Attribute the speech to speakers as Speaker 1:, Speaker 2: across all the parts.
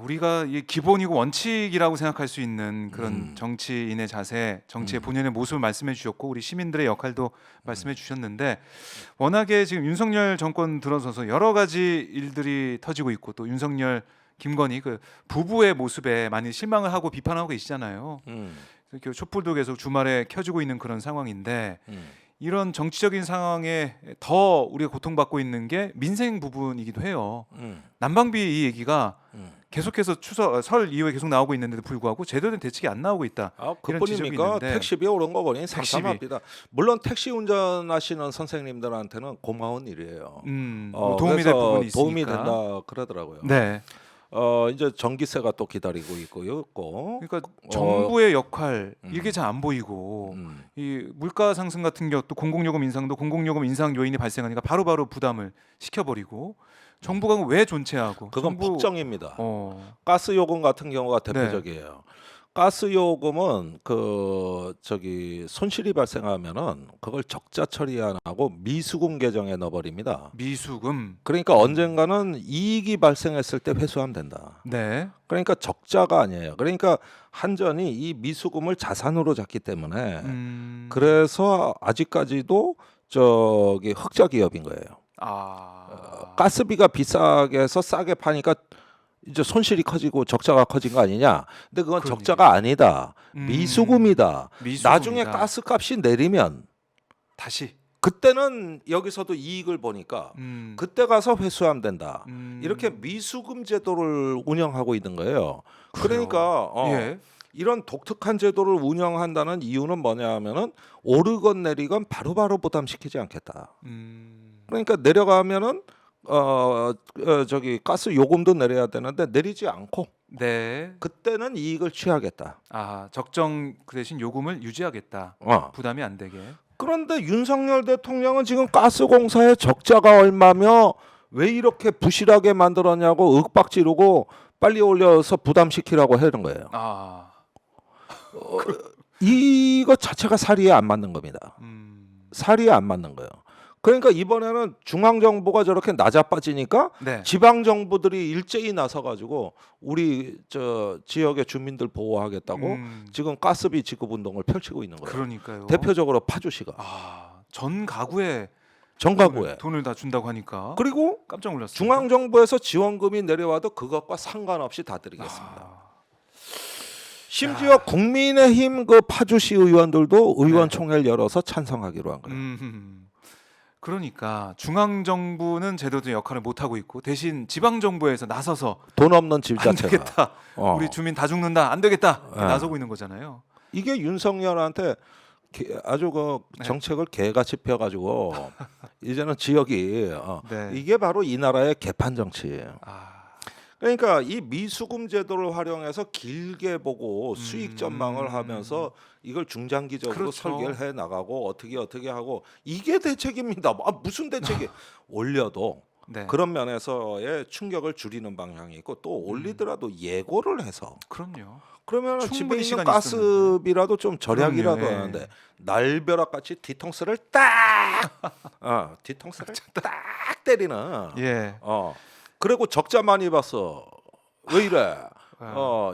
Speaker 1: 우리가 이 기본이고 원칙이라고 생각할 수 있는 그런
Speaker 2: 음.
Speaker 1: 정치인의 자세, 정치의 본연의 모습을 말씀해 주셨고 우리 시민들의 역할도 말씀해 주셨는데 워낙에 지금 윤석열 정권 들어서서 여러 가지 일들이 터지고 있고 또 윤석열, 김건희 그 부부의 모습에 많이 실망을 하고 비판하고 계시잖아요. 이렇게 촛불도 계속 주말에 켜지고 있는 그런 상황인데 이런 정치적인 상황에 더 우리가 고통받고 있는 게 민생 부분이기도 해요. 난방비 이 얘기가 계속해서 설 이후에 계속 나오고 있는데도 불구하고 제대로 된 대책이 안 나오고 있다. 이런 지적이
Speaker 2: 그뿐입니까?
Speaker 1: 있는데
Speaker 2: 택시비 오른 거 보니
Speaker 1: 택시비.
Speaker 2: 삼삼합니다. 물론 택시 운전하시는 선생님들한테는 고마운 일이에요.
Speaker 1: 뭐 도움이 될
Speaker 2: 그래서
Speaker 1: 부분이 있으니까.
Speaker 2: 도움이 된다 그러더라고요.
Speaker 1: 네.
Speaker 2: 이제 전기세가 또 기다리고 있고.
Speaker 1: 그러니까 정부의 역할 이게 잘 안 보이고
Speaker 2: 음.
Speaker 1: 이 물가 상승 같은 경우도 공공요금 인상도 공공요금 인상 요인이 발생하니까 바로바로 부담을 시켜버리고 정부가 왜 존재하고
Speaker 2: 그건
Speaker 1: 정부
Speaker 2: 폭정입니다.
Speaker 1: 어,
Speaker 2: 가스 요금 같은 경우가
Speaker 1: 네.
Speaker 2: 대표적이에요. 가스 요금은 손실이 발생하면은 그걸 적자 처리 안 하고 미수금 계정에 넣어버립니다.
Speaker 1: 미수금.
Speaker 2: 그러니까 언젠가는 이익이 발생했을 때 회수하면 된다.
Speaker 1: 네.
Speaker 2: 그러니까 적자가 아니에요. 그러니까 한전이 이 미수금을 자산으로 잡기 때문에 그래서 아직까지도 흑자 기업인 거예요. 가스비가 비싸게 해서 싸게 파니까 이제 손실이 커지고 적자가 커진 거 아니냐? 근데 그건
Speaker 1: 그러니까.
Speaker 2: 적자가 아니다. 미수금이다.
Speaker 1: 미수금이다.
Speaker 2: 나중에 가스값이 내리면
Speaker 1: 다시
Speaker 2: 그때는 여기서도 이익을 보니까 그때 가서 회수하면 된다. 이렇게 미수금 제도를 운영하고 있는 거예요. 그러니까
Speaker 1: 예.
Speaker 2: 이런 독특한 제도를 운영한다는 이유는 뭐냐 하면은 오르건 내리건 바로바로 부담시키지 않겠다. 그러니까 내려가면은 가스 요금도 내려야 되는데 내리지 않고
Speaker 1: 네.
Speaker 2: 그때는 이익을 취하겠다.
Speaker 1: 적정 그 대신 요금을 유지하겠다. 부담이 안 되게.
Speaker 2: 그런데 윤석열 대통령은 지금 가스공사의 적자가 얼마며 왜 이렇게 부실하게 만들었냐고 윽박지르고 빨리 올려서 부담시키라고 하는 거예요. 이거 자체가 사리에 안 맞는 겁니다. 사리에 안 맞는 거예요. 그러니까 이번에는 중앙정부가 저렇게 낮아빠지니까
Speaker 1: 네.
Speaker 2: 지방정부들이 일제히 나서가지고 우리 지역의 주민들 보호하겠다고 지금 가스비 지급 운동을 펼치고 있는 거예요.
Speaker 1: 그러니까요.
Speaker 2: 대표적으로 파주시가
Speaker 1: 전 가구에 돈을 다 준다고 하니까
Speaker 2: 그리고
Speaker 1: 깜짝 놀랐어요.
Speaker 2: 중앙정부에서 지원금이 내려와도 그것과 상관없이 다 드리겠습니다. 심지어 국민의힘 그 파주시 의원들도 의원총회를 열어서 찬성하기로 한 거예요.
Speaker 1: 그러니까 중앙정부는 제대로 역할을 못 하고 있고 대신 지방정부에서 나서서
Speaker 2: 돈 없는 집
Speaker 1: 안
Speaker 2: 자체가
Speaker 1: 되겠다. 우리 주민 다 죽는다. 안 되겠다. 나서고 있는 거잖아요.
Speaker 2: 이게 윤석열한테 아주 정책을 개같이 펴가지고 이제는 지역이
Speaker 1: 네.
Speaker 2: 이게 바로 이 나라의 개판 정치예요. 그러니까 이 미수금 제도를 활용해서 길게 보고 수익 전망을 하면서 이걸 중장기적으로
Speaker 1: 그렇죠.
Speaker 2: 설계를 해 나가고 어떻게 하고 이게 대책입니다. 무슨 대책이 올려도
Speaker 1: 네.
Speaker 2: 그런 면에서의 충격을 줄이는 방향이 있고 또 올리더라도 예고를 해서
Speaker 1: 그럼요.
Speaker 2: 그러면 집에
Speaker 1: 충분히
Speaker 2: 있는
Speaker 1: 시간이
Speaker 2: 가스비라도 좀 절약이라도
Speaker 1: 그럼요, 예.
Speaker 2: 하는데 날벼락같이 뒤통수를 딱 뒤통수를 딱 때리는
Speaker 1: 예.
Speaker 2: 그리고 적자 많이 봤어 왜 이래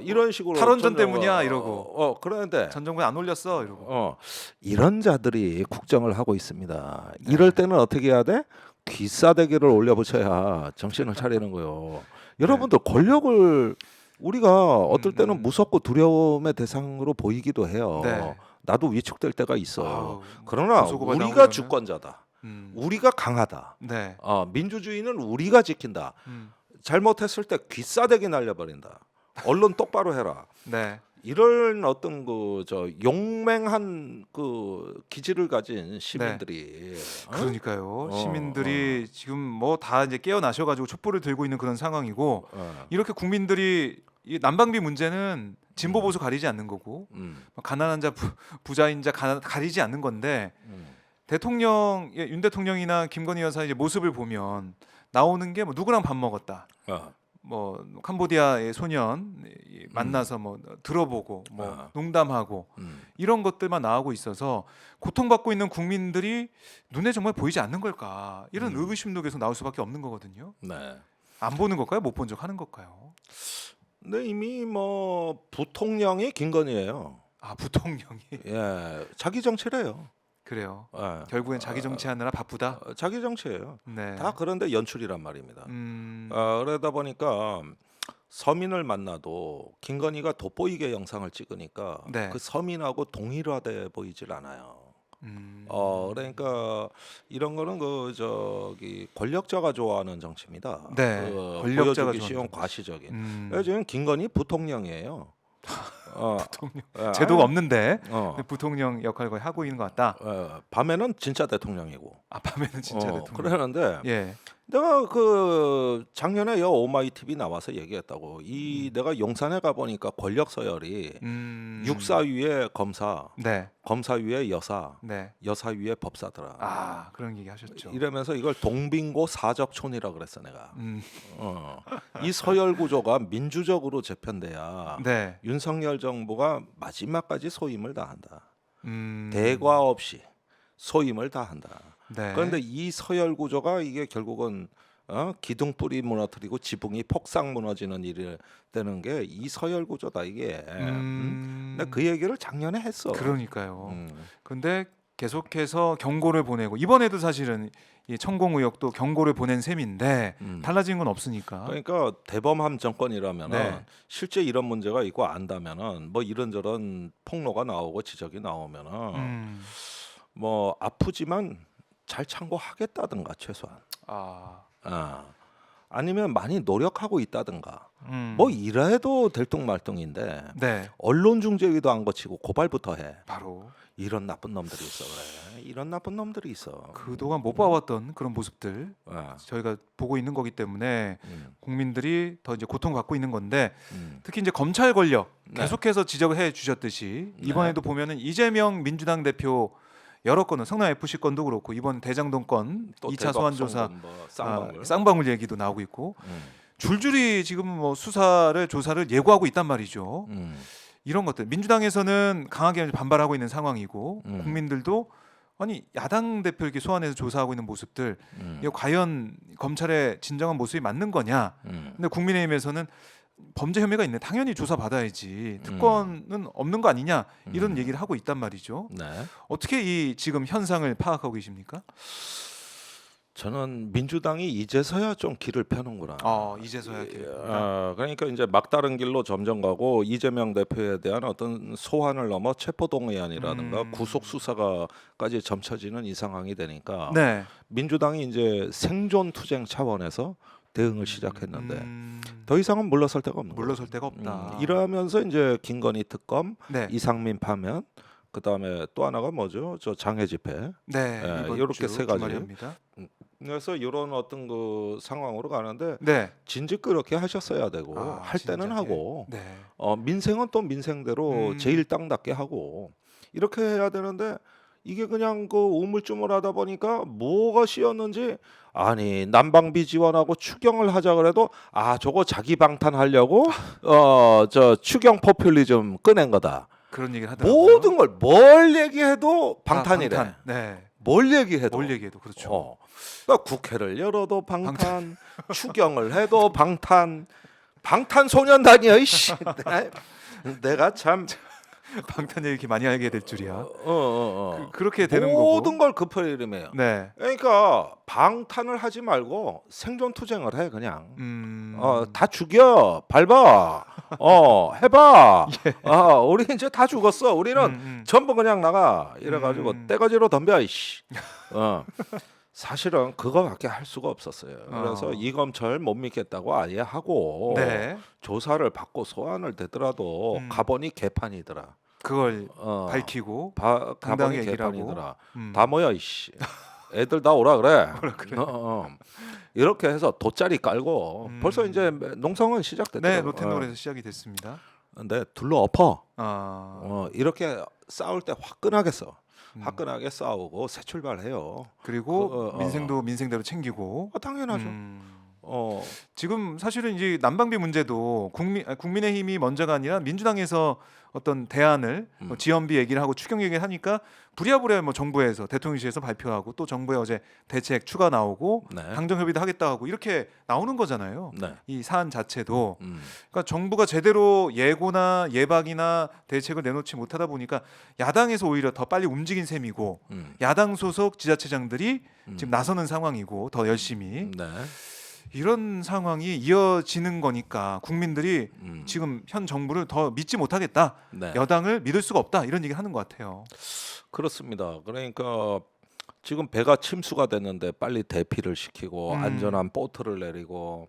Speaker 2: 이런 식으로
Speaker 1: 탈원전 때문이야 이러고
Speaker 2: 그러는데
Speaker 1: 전 정부에 안 올렸어 이러고
Speaker 2: 이런 자들이 국정을 하고 있습니다. 이럴 때는 어떻게 해야 돼? 귀싸대기를 올려붙여야 정신을 차리는 거요. 여러분들 권력을 우리가 어떨 때는 무섭고 두려움의 대상으로 보이기도 해요.
Speaker 1: 네.
Speaker 2: 나도 위축될 때가 있어.
Speaker 1: 아우,
Speaker 2: 그러나
Speaker 1: 고소고발당하고
Speaker 2: 우리가
Speaker 1: 이러면?
Speaker 2: 주권자다. 우리가 강하다.
Speaker 1: 네.
Speaker 2: 민주주의는 우리가 지킨다. 잘못했을 때 귀싸대기 날려버린다. 언론 똑바로 해라.
Speaker 1: 네.
Speaker 2: 이런 어떤 용맹한 기질을 가진 시민들이
Speaker 1: 그러니까요. 시민들이 지금 뭐 다 이제 깨어나셔가지고 촛불을 들고 있는 그런 상황이고 이렇게 국민들이 이 난방비 문제는 진보 보수 가리지 않는 거고 가난한 자 부자인 자 가리지 않는 건데 윤 대통령이나 김건희 여사 이제 모습을 보면 나오는 게 뭐 누구랑 밥 먹었다. 뭐 캄보디아의 소년 만나서 뭐 들어보고 뭐 농담하고 이런 것들만 나오고 있어서 고통받고 있는 국민들이 눈에 정말 보이지 않는 걸까 이런 의구심도 계속 나올 수밖에 없는 거거든요.
Speaker 2: 네.
Speaker 1: 안 보는 걸까요? 못 본 척 하는 걸까요?
Speaker 2: 근데 이미 뭐 부통령이 김건희예요.
Speaker 1: 아, 부통령이.
Speaker 2: 예, 자기 정치래요.
Speaker 1: 그래요.
Speaker 2: 예.
Speaker 1: 결국엔 자기 정치하느라 바쁘다.
Speaker 2: 자기 정치예요.
Speaker 1: 네.
Speaker 2: 다 그런데 연출이란 말입니다. 그러다 보니까 서민을 만나도 김건희가 돋보이게 영상을 찍으니까
Speaker 1: 네.
Speaker 2: 그 서민하고 동일화돼 보이질 않아요. 그러니까 이런 거는 그 저기 권력자가 좋아하는 정치입니다.
Speaker 1: 네.
Speaker 2: 그
Speaker 1: 권력자가
Speaker 2: 보여주기 쉬운
Speaker 1: 좋아하는
Speaker 2: 과시적인. 지금 김건희 부통령이에요.
Speaker 1: 부통령. 제도가 없는데
Speaker 2: 어,
Speaker 1: 부통령 역할을 거의 하고 있는 것 같다.
Speaker 2: 밤에는 진짜 대통령이고.
Speaker 1: 아, 밤에는 진짜 대통령.
Speaker 2: 그러는데
Speaker 1: 예.
Speaker 2: 내가 그 작년에 오마이 TV 나와서 얘기했다고. 이 내가 용산에 가 보니까 권력 서열이 육사 위에 검사,
Speaker 1: 네.
Speaker 2: 검사 위에 여사,
Speaker 1: 네.
Speaker 2: 여사 위에 법사더라.
Speaker 1: 아, 그런 얘기 하셨죠.
Speaker 2: 이러면서 이걸 동빙고 사적촌이라 그랬어 내가. 이 서열 구조가 민주적으로 재편돼야
Speaker 1: 네.
Speaker 2: 윤석열 정부가 마지막까지 소임을 다한다.
Speaker 1: 음.
Speaker 2: 대과 없이 소임을 다한다.
Speaker 1: 네.
Speaker 2: 그런데 이 서열 구조가 이게 결국은 기둥뿌리 무너뜨리고 지붕이 폭삭 무너지는 일이 되는 게 이 서열 구조다 이게. 내가 그 얘기를 작년에 했어.
Speaker 1: 그러니까요. 근데 계속해서 경고를 보내고 이번에도 사실은 이 천공 의혹도 경고를 보낸 셈인데 달라진 건 없으니까.
Speaker 2: 그러니까 대범함 정권이라면은
Speaker 1: 네.
Speaker 2: 실제 이런 문제가 있고 안다면은 뭐 이런저런 폭로가 나오고 지적이 나오면은 뭐 아프지만 잘 참고하겠다든가 최소한. 아니면 많이 노력하고 있다든가. 뭐 이래도 들뚱말뚱인데
Speaker 1: 네.
Speaker 2: 언론중재위도 안 거치고 고발부터 해.
Speaker 1: 바로
Speaker 2: 이런 나쁜 놈들이 있어 그래. 이런 나쁜 놈들이 있어.
Speaker 1: 그동안 못 봐왔던 그런 모습들 저희가 보고 있는 거기 때문에 국민들이 더 이제 고통받고 있는 건데 특히 이제 검찰 권력 계속해서 지적을 해 주셨듯이 이번에도 보면은 이재명 민주당 대표 여러 건은 성남 FC 건도 그렇고 이번 대장동 건 2차 소환 조사 쌍방울 얘기도 나오고 있고 줄줄이 지금 뭐 수사를 조사를 예고하고 있단 말이죠. 이런 것들 민주당에서는 강하게 반발하고 있는 상황이고 국민들도 아니 야당 대표 이렇게 소환해서 조사하고 있는 모습들 이거 과연 검찰의 진정한 모습이 맞는 거냐? 근데 국민의힘에서는 범죄 혐의가 있네. 당연히 조사 받아야지. 특권은 없는 거 아니냐? 이런 얘기를 하고 있단 말이죠.
Speaker 2: 네.
Speaker 1: 어떻게 이 지금 현상을 파악하고 계십니까?
Speaker 2: 저는 민주당이 이제서야 좀 길을 펴는구나.
Speaker 1: 이제서야 길을.
Speaker 2: 그러니까 이제 막다른 길로 점점 가고 이재명 대표에 대한 어떤 소환을 넘어 체포동의안이라든가 구속 수사가까지 점쳐지는 이 상황이 되니까
Speaker 1: 네.
Speaker 2: 민주당이 이제 생존 투쟁 차원에서 대응을 시작했는데 더 이상은 물러설 데가 없는 거예요.
Speaker 1: 물러설 데가 없다.
Speaker 2: 이러면서 이제 김건희 특검,
Speaker 1: 네.
Speaker 2: 이상민 파면, 그 다음에 또 하나가 뭐죠? 저 장애 집회.
Speaker 1: 네.
Speaker 2: 이렇게 세 가지.
Speaker 1: 주말입니다.
Speaker 2: 그래서 이런 어떤 그 상황으로 가는데
Speaker 1: 네.
Speaker 2: 진즉 그렇게 하셨어야 되고 할 때는
Speaker 1: 진작에.
Speaker 2: 하고
Speaker 1: 네.
Speaker 2: 민생은 또 민생대로 제일 땅답게 하고 이렇게 해야 되는데 이게 그냥 그 우물쭈물하다 보니까 뭐가 씌었는지 아니 난방비 지원하고 추경을 하자 그래도 저거 자기 방탄하려고 저 추경 포퓰리즘 꺼낸 거다.
Speaker 1: 그런 얘기를 하더라고요.
Speaker 2: 모든 걸 뭘 얘기해도 방탄이래.
Speaker 1: 방탄. 네.
Speaker 2: 뭘 얘기해도.
Speaker 1: 그렇죠.
Speaker 2: 그러니까 국회를 열어도 방탄, 추경을 해도 방탄, 방탄소년단이야 이씨. 내가 참
Speaker 1: 방탄 얘기 이렇게 많이 알게 될 줄이야. 그렇게
Speaker 2: 모든
Speaker 1: 되는 거고.
Speaker 2: 모든 걸 급해이름해요.
Speaker 1: 네.
Speaker 2: 그러니까 방탄을 하지 말고 생존 투쟁을 해 그냥.
Speaker 1: 다
Speaker 2: 죽여, 밟아, 해봐. 우리 이제 다 죽었어. 우리는 전부 그냥 나가. 이래가지고 떼거지로 덤벼 이씨. 사실은 그거밖에 할 수가 없었어요. 그래서 이 검찰 못 믿겠다고 아예 하고
Speaker 1: 네.
Speaker 2: 조사를 받고 소환을 되더라도 가보니 개판이더라.
Speaker 1: 그걸 밝히고
Speaker 2: 가보니
Speaker 1: 당당히 얘기를 하고.
Speaker 2: 개판이더라. 다 모여 이씨. 애들 다 오라 그래. 이렇게 해서 돗자리 깔고 벌써 이제 농성은 시작됐더라고요.
Speaker 1: 네, 로텐롤에서 시작이 됐습니다.
Speaker 2: 근데 둘러 엎어.
Speaker 1: 이렇게
Speaker 2: 싸울 때 화끈하게 써. 화끈하게 싸우고 새 출발해요.
Speaker 1: 그리고 민생도 민생대로 챙기고.
Speaker 2: 당연하죠.
Speaker 1: 지금 사실은 이제 난방비 문제도 국민의힘이 먼저가 아니라 민주당에서 어떤 대안을 뭐 지원비 얘기를 하고 추경 얘기를 하니까 부랴부랴 뭐 정부에서 대통령실에서 발표하고 또 정부에 어제 대책 추가 나오고
Speaker 2: 네.
Speaker 1: 당정 협의도 하겠다 하고 이렇게 나오는 거잖아요.
Speaker 2: 네.
Speaker 1: 이 사안 자체도 그러니까 정부가 제대로 예고나 예방이나 대책을 내놓지 못하다 보니까 야당에서 오히려 더 빨리 움직인 셈이고 야당 소속 지자체장들이 지금 나서는 상황이고 더 열심히
Speaker 2: 네.
Speaker 1: 이런 상황이 이어지는 거니까 국민들이 지금 현 정부를 더 믿지 못하겠다.
Speaker 2: 네.
Speaker 1: 여당을 믿을 수가 없다. 이런 얘기를 하는 것 같아요.
Speaker 2: 그렇습니다. 그러니까 지금 배가 침수가 됐는데 빨리 대피를 시키고 안전한 보트를 내리고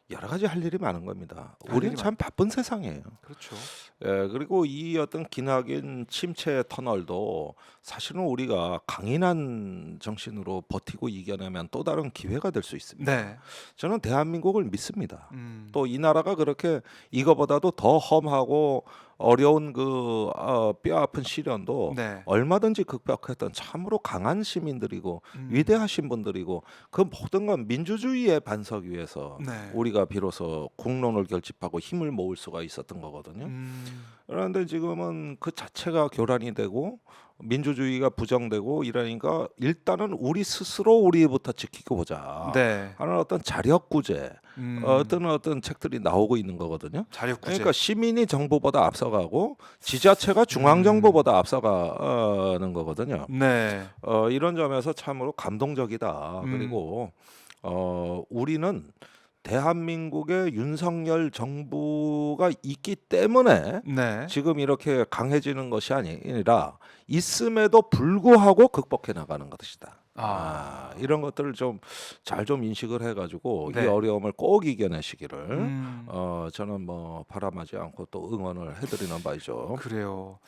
Speaker 2: 여러 가지 할 일이 많은 겁니다. 우리는 참 바쁜 세상이에요.
Speaker 1: 그렇죠.
Speaker 2: 예, 그리고 이 어떤 기나긴 침체 터널도 사실은 우리가 강인한 정신으로 버티고 이겨내면 또 다른 기회가 될 수 있습니다.
Speaker 1: 네.
Speaker 2: 저는 대한민국을 믿습니다. 또 이 나라가 그렇게 이거보다도 더 험하고 어려운 뼈 아픈 시련도
Speaker 1: 네.
Speaker 2: 얼마든지 극복했던 참으로 강한 시민들이고 위대하신 분들이고 그 모든 건 민주주의의 반석 위에서
Speaker 1: 네.
Speaker 2: 우리가 비로소 국론을 결집하고 힘을 모을 수가 있었던 거거든요. 그런데 지금은 그 자체가 교란이 되고 민주주의가 부정되고 이러니까 일단은 우리 스스로 우리부터 지키고 보자
Speaker 1: 네.
Speaker 2: 하는 어떤 자력구제 어떤 책들이 나오고 있는 거거든요.
Speaker 1: 자력구제.
Speaker 2: 그러니까 시민이 정부보다 앞서가고 지자체가 중앙정부보다 앞서가는 거거든요.
Speaker 1: 네.
Speaker 2: 이런 점에서 참으로 감동적이다. 그리고 우리는 대한민국의 윤석열 정부가 있기 때문에
Speaker 1: 네.
Speaker 2: 지금 이렇게 강해지는 것이 아니라 있음에도 불구하고 극복해 나가는 것이다. 이런 것들을 좀 잘 좀 인식을 해가지고
Speaker 1: 네.
Speaker 2: 이 어려움을 꼭 이겨내시기를 저는 뭐 바람하지 않고 또 응원을 해드리는 바이죠.
Speaker 1: 그래요.